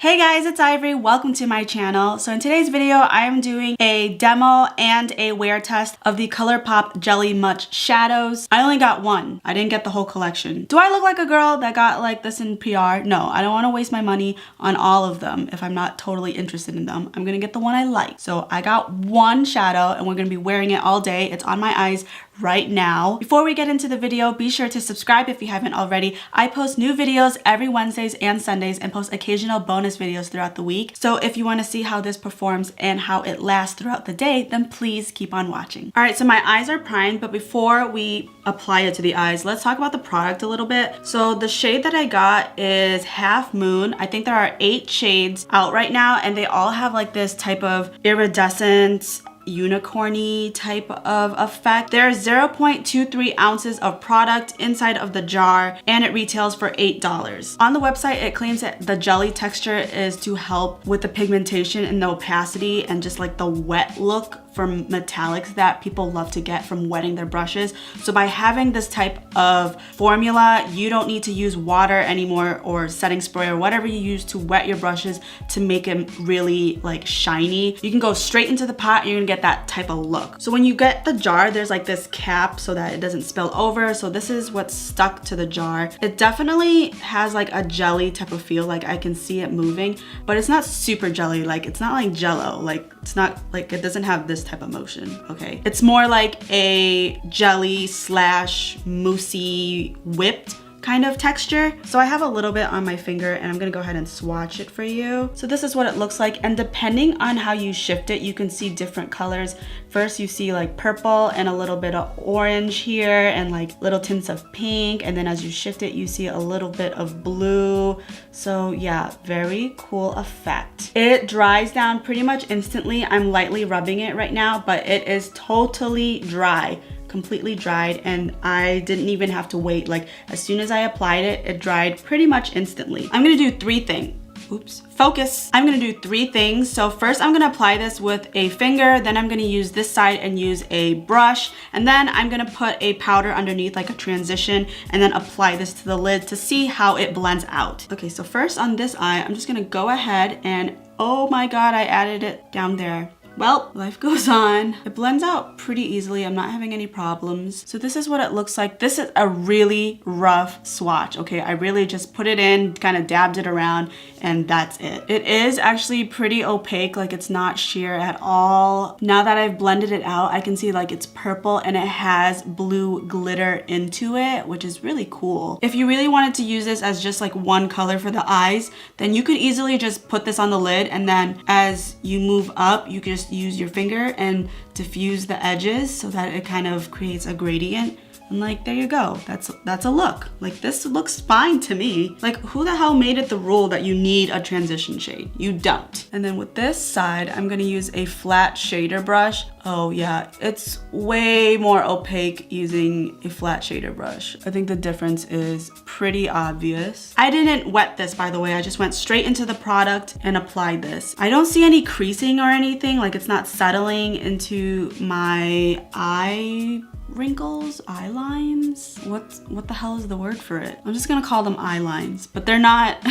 Hey guys, it's Ivory. Welcome to my channel. So in today's video, I am doing a demo and a wear test of the Colourpop Jelly Much shadows. I only got one. I didn't get the whole collection. Do I look like a girl that got like this in PR? No, I don't want to waste my money on all of them if I'm not totally interested in them. I'm gonna get the one I like. So I got one shadow and we're gonna be wearing it all day. It's on my eyes right now. Before we get into the video, be sure to subscribe if you haven't already. I post new videos every Wednesdays and Sundays and post occasional bonus videos throughout the week. So if you want to see how this performs and how it lasts throughout the day, then please keep on watching. All right, so my eyes are primed, but before we apply it to the eyes, let's talk about the product a little bit. So the shade that I got is Half Moon. I think there are 8 shades out right now and they all have like this type of iridescent unicorny type of effect. There's 0.23 ounces of product inside of the jar and it retails for $8. On the website, it claims that the jelly texture is to help with the pigmentation and the opacity and just like the wet look from metallics that people love to get from wetting their brushes. So by having this type of formula, you don't need to use water anymore or setting spray or whatever you use to wet your brushes to make them really like shiny. You can go straight into the pot and you're gonna get that type of look. So when you get the jar, there's like this cap so that it doesn't spill over. So this is what's stuck to the jar. It definitely has like a jelly type of feel, like I can see it moving, but it's not super jelly. Like it's not like Jello. Like it's not like, it doesn't have this type of motion, okay? It's more like a jelly slash moussey whipped kind of texture. So I have a little bit on my finger and I'm gonna go ahead and swatch it for you. So this is what it looks like, and depending on how you shift it, you can see different colors. First you see like purple and a little bit of orange here and like little tints of pink, and then as you shift it you see a little bit of blue. So yeah, very cool effect. It dries down pretty much instantly. I'm lightly rubbing it right now, but it is totally dry, completely dried, and I didn't even have to wait. Like as soon as I applied it, it dried pretty much instantly. I'm gonna do 3 things. Oops, focus. I'm gonna do 3 things. So first I'm gonna apply this with a finger, then I'm gonna use this side and use a brush, and then I'm gonna put a powder underneath like a transition and then apply this to the lid to see how it blends out. Okay, so first on this eye, I'm just gonna go ahead and, oh my God, I added it down there. Well, life goes on. It blends out pretty easily. I'm not having any problems. So this is what it looks like. This is a really rough swatch, okay? I really just put it in, kind of dabbed it around, and that's it. It is actually pretty opaque, like it's not sheer at all. Now that I've blended it out, I can see like it's purple and it has blue glitter into it, which is really cool. If you really wanted to use this as just like one color for the eyes, then you could easily just put this on the lid, and then as you move up, you can just use your finger and diffuse the edges so that it kind of creates a gradient. And like, there you go. That's a look. Like this looks fine to me. Like who the hell made it the rule that you need a transition shade? You don't. And then with this side, I'm gonna use a flat shader brush. Oh yeah, it's way more opaque using a flat shader brush. I think the difference is pretty obvious. I didn't wet this, by the way. I just went straight into the product and applied this. I don't see any creasing or anything. Like it's not settling into my eye wrinkles, eye lines. What the hell is the word for it? I'm just gonna call them eye lines, but they're not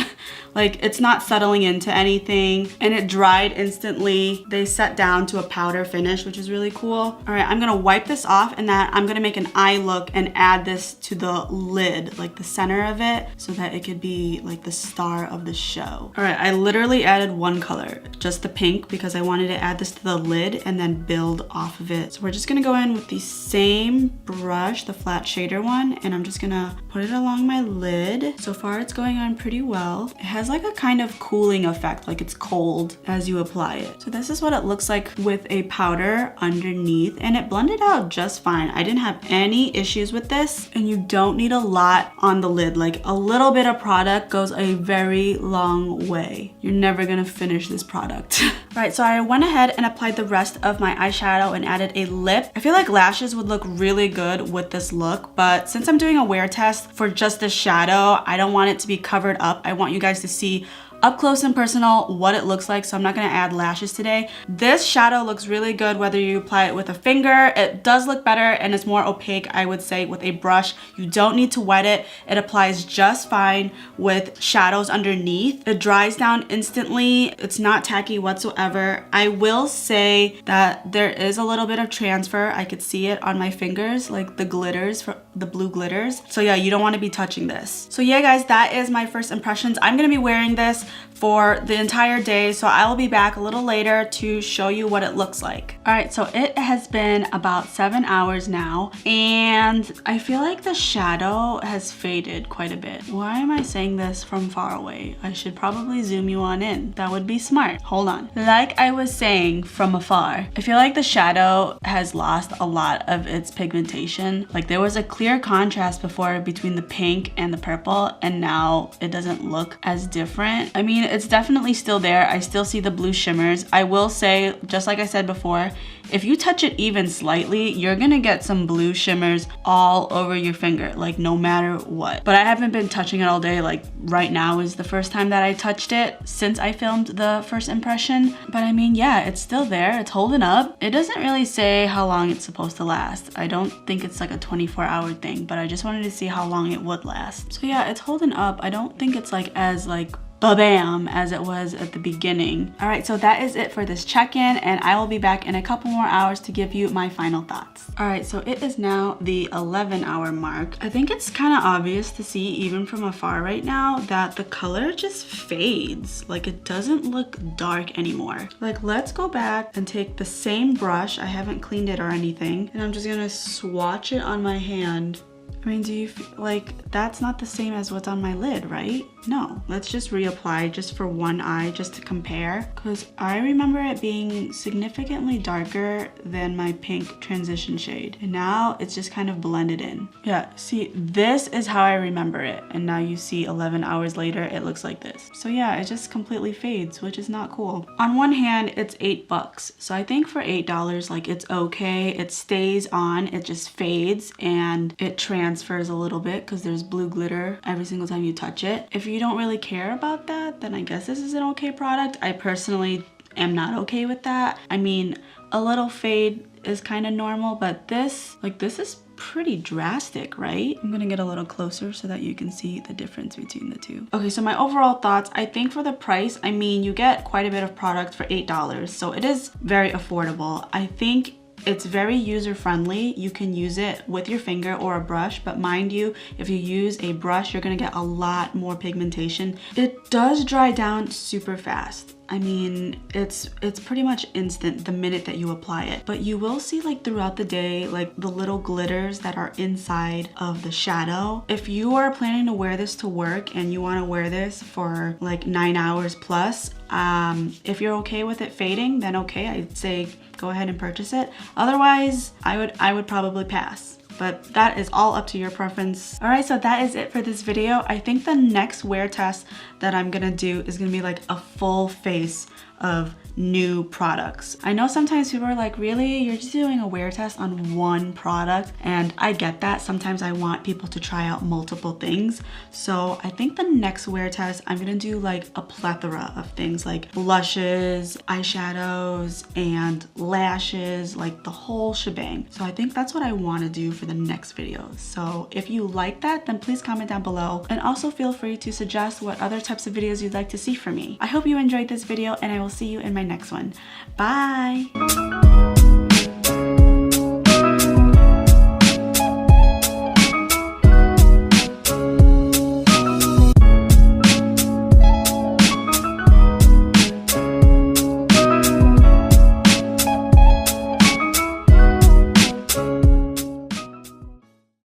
like, it's not settling into anything, and it dried instantly. They set down to a powder finish, which is really cool. All right, I'm gonna wipe this off, and then I'm gonna make an eye look and add this to the lid, like the center of it, so that it could be like the star of the show. All right, I literally added one color, just the pink, because I wanted to add this to the lid and then build off of it. So we're just gonna go in with the same brush, the flat shader one, and I'm just gonna put it along my lid. So far it's going on pretty well. It has like a kind of cooling effect, like it's cold as you apply it. So this is what it looks like with a powder underneath, and it blended out just fine. I didn't have any issues with this, and you don't need a lot on the lid. Like a little bit of product goes a very long way. You're never gonna finish this product. All right, so I went ahead and applied the rest of my eyeshadow and added a lip. I feel like lashes would look really good with this look, but since I'm doing a wear test for just this shadow, I don't want it to be covered up. I want you guys to see up close and personal what it looks like, so I'm not gonna add lashes today. This shadow looks really good whether you apply it with a finger. It does look better and it's more opaque, I would say, with a brush. You don't need to wet it. It applies just fine with shadows underneath. It dries down instantly. It's not tacky whatsoever. I will say that there is a little bit of transfer. I could see it on my fingers, like the glitters, the blue glitters. So yeah, you don't want to be touching this. So yeah guys, that is my first impressions. I'm gonna be wearing this for the entire day, so I will be back a little later to show you what it looks like. All right, so it has been about 7 hours now, and I feel like the shadow has faded quite a bit. Why am I saying this from far away? I should probably zoom you on in. That would be smart. Hold on. Like I was saying from afar, I feel like the shadow has lost a lot of its pigmentation. Like there was a clear contrast before between the pink and the purple, and now it doesn't look as different. I mean, it's definitely still there. I still see the blue shimmers. I will say, just like I said before, if you touch it even slightly, you're gonna get some blue shimmers all over your finger, like no matter what. But I haven't been touching it all day. Like right now is the first time that I touched it since I filmed the first impression. But I mean, yeah, it's still there. It's holding up. It doesn't really say how long it's supposed to last. I don't think it's like a 24-hour thing, but I just wanted to see how long it would last. So yeah, it's holding up. I don't think it's like as like ba-bam as it was at the beginning. All right, so that is it for this check-in, and I will be back in a couple more hours to give you my final thoughts. All right, so it is now the 11-hour mark. I think it's kind of obvious to see even from afar right now that the color just fades. Like it doesn't look dark anymore. Like let's go back and take the same brush. I haven't cleaned it or anything, and I'm just gonna swatch it on my hand. I mean, do you feel like that's not the same as what's on my lid, right? No, let's just reapply just for one eye just to compare, because I remember it being significantly darker than my pink transition shade, and now it's just kind of blended in. Yeah, see, this is how I remember it, and now you see 11 hours later it looks like this. So yeah, it just completely fades, which is not cool. On one hand, it's $8, so I think for $8, like it's okay. It stays on, it just fades, and it transfers a little bit because there's blue glitter every single time you touch it. If you don't really care about that, then I guess this is an okay product. I personally am not okay with that. I mean, a little fade is kind of normal, but this is pretty drastic, right? I'm gonna get a little closer so that you can see the difference between the two. Okay, so my overall thoughts, I think for the price, I mean, you get quite a bit of product for $8, so it is very affordable. I think it's very user-friendly. You can use it with your finger or a brush, but mind you, if you use a brush, you're gonna get a lot more pigmentation. It does dry down super fast. I mean, it's pretty much instant the minute that you apply it, but you will see like throughout the day, like the little glitters that are inside of the shadow. If you are planning to wear this to work and you want to wear this for like 9 hours plus, if you're okay with it fading, then okay, I'd say go ahead and purchase it. Otherwise, I would probably pass. But that is all up to your preference. All right, so that is it for this video. I think the next wear test that I'm gonna do is gonna be like a full face of new products. I know sometimes people are like, really? You're just doing a wear test on one product? And I get that. Sometimes I want people to try out multiple things. So I think the next wear test, I'm gonna do like a plethora of things like blushes, eyeshadows, and lashes, like the whole shebang. So I think that's what I wanna do for the next video. So if you like that, then please comment down below, and also feel free to suggest what other types of videos you'd like to see from me. I hope you enjoyed this video, and I will see you in my next one. Bye!